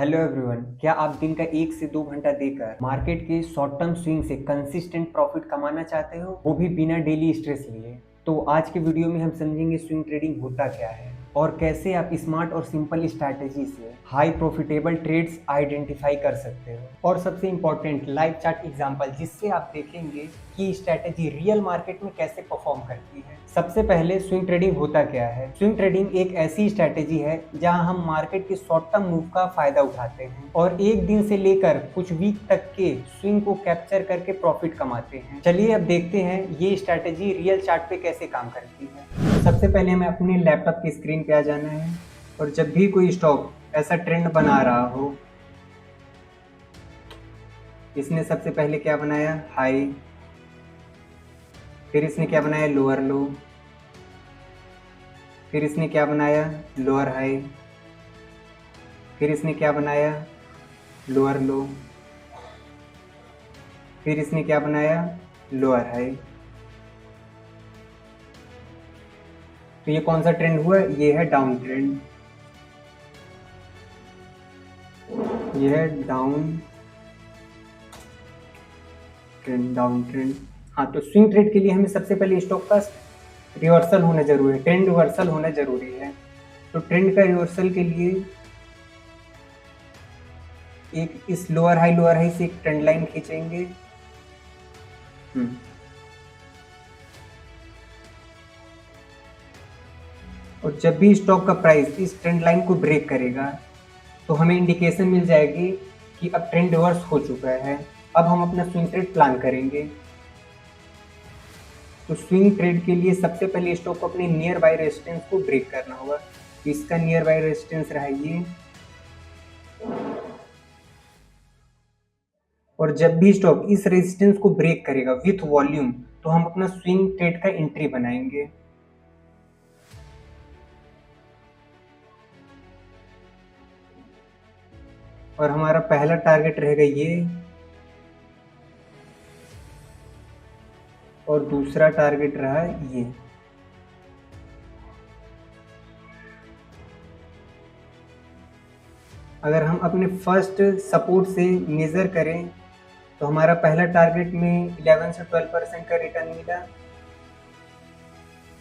Hello everyone, क्या आप दिन का 1 से 2 घंटा देकर मार्केट के शॉर्ट टर्म स्विंग से कंसिस्टेंट प्रॉफिट कमाना चाहते हो, वो भी बिना डेली स्ट्रेस लिए? तो आज के वीडियो में हम समझेंगे स्विंग ट्रेडिंग होता क्या है और कैसे आप स्मार्ट और सिंपल स्ट्रैटेजी से हाई प्रॉफिटेबल ट्रेड्स आइडेंटिफाई कर सकते हो, और सबसे इंपॉर्टेंट लाइव चार्ट एग्जांपल जिससे आप देखेंगे कि स्ट्रैटेजी रियल मार्केट में कैसे परफॉर्म करती है। सबसे पहले स्विंग ट्रेडिंग होता क्या है? स्विंग ट्रेडिंग एक ऐसी स्ट्रैटेजी है जहां हम मार्केट के शॉर्ट टर्म मूव का फायदा उठाते हैं और एक दिन से लेकर कुछ वीक तक के स्विंग को कैप्चर करके प्रॉफिट कमाते हैं। चलिए अब देखते हैं ये स्ट्रैटेजी रियल चार्ट पे कैसे काम करती है। सबसे पहले हमें अपने लैपटॉप की स्क्रीन पे आ जाना है और जब भी कोई स्टॉक ऐसा ट्रेंड बना रहा हो, इसने सबसे पहले क्या बनाया? हाई, फिर इसने क्या बनाया? लोअर लो, फिर इसने क्या बनाया? लोअर हाई, फिर इसने क्या बनाया? लोअर लो, फिर इसने क्या बनाया? Lower high. तो ये कौन सा ट्रेंड हुआ? ये है डाउन ट्रेंड, ये है डाउन ट्रेंड, डाउन ट्रेंड। हाँ, तो स्विंग ट्रेड के लिए हमें सबसे पहले स्टॉक का रिवर्सल होना जरूरी है, ट्रेंड रिवर्सल होना जरूरी है। तो ट्रेंड का रिवर्सल के लिए एक इस लोअर हाई से एक ट्रेंड लाइन खींचेंगे। और जब भी स्टॉक का प्राइस इस ट्रेंड लाइन को ब्रेक करेगा तो हमें इंडिकेशन मिल जाएगी कि अब ट्रेंड रिवर्स हो चुका है। अब हम अपना स्विंग ट्रेड प्लान करेंगे। तो स्विंग ट्रेड के लिए सबसे पहले स्टॉक को अपने नियर बाय रेजिस्टेंस को ब्रेक करना होगा। तो इसका नियर बाय रेजिस्टेंस रहा ये, और जब भी स्टॉक इस रेजिस्टेंस को ब्रेक करेगा विथ वॉल्यूम तो हम अपना स्विंग ट्रेड का एंट्री बनाएंगे। और हमारा पहला टारगेट रहेगा ये, और दूसरा टारगेट रहा ये। अगर हम अपने फर्स्ट सपोर्ट से मेजर करें तो हमारा पहला टारगेट में 11 से 12% का रिटर्न मिला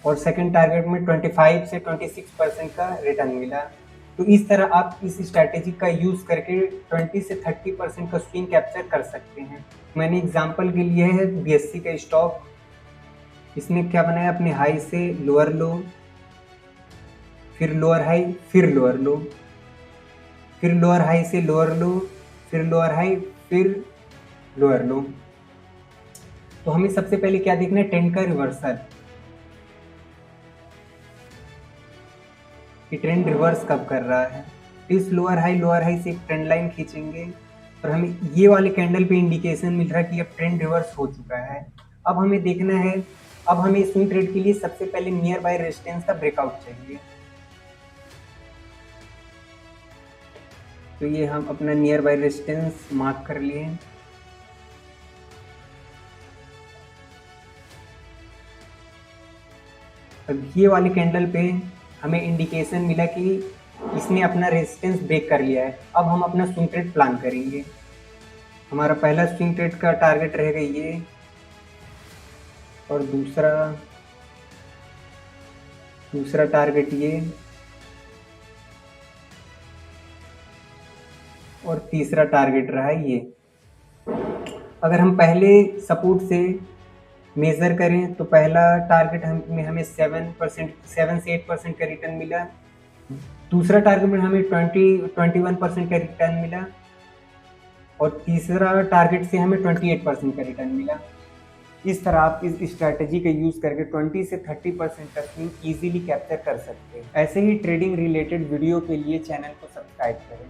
और सेकंड टारगेट में 25 से 26% का रिटर्न मिला। तो इस तरह आप इस स्ट्रैटेजी का यूज़ करके 20 से 30% का स्विंग कैप्चर कर सकते हैं। मैंने एग्जांपल के लिए है BSE का स्टॉक। इसने क्या बनाया? अपने हाई से लोअर लो, फिर लोअर हाई, फिर लोअर लो, फिर लोअर हाई से लोअर लो, फिर लोअर हाई, फिर लोअर लो। तो हमें सबसे पहले क्या देखना है? ट्रेंड का रिवर्सल, कि ट्रेंड रिवर्स कब कर रहा है। इस लोअर हाई से एक ट्रेंड लाइन खींचेंगे और हमें ये वाले कैंडल पे इंडिकेशन मिल रहा है कि अब ट्रेंड रिवर्स हो चुका है। अब हमें देखना है, अब हमें स्विंग ट्रेड के लिए सबसे पहले नियर बाय रेजिस्टेंस का ब्रेकआउट चाहिए। तो ये हम अपना नियर बाय रेजिस्टेंस मार्क कर लिए। अब ये वाले कैंडल पे हमें इंडिकेशन मिला कि इसने अपना रेजिस्टेंस ब्रेक कर लिया है। अब हम अपना स्विंग ट्रेड प्लान करेंगे। हमारा पहला स्विंग ट्रेड का टारगेट रहेगा ये, और दूसरा टारगेट ये, और तीसरा टारगेट रहा ये। अगर हम पहले सपोर्ट से मेज़र करें तो पहला टारगेट हमें 7 से 8% का रिटर्न मिला। दूसरा टारगेट में हमें 21% का रिटर्न मिला और तीसरा टारगेट से हमें 28% का रिटर्न मिला। इस तरह आप इस स्ट्रैटेजी का यूज़ करके 20 से 30% का स्विंग ईजिली कैप्चर कर सकते हैं। ऐसे ही ट्रेडिंग रिलेटेड वीडियो के लिए चैनल को सब्सक्राइब करें।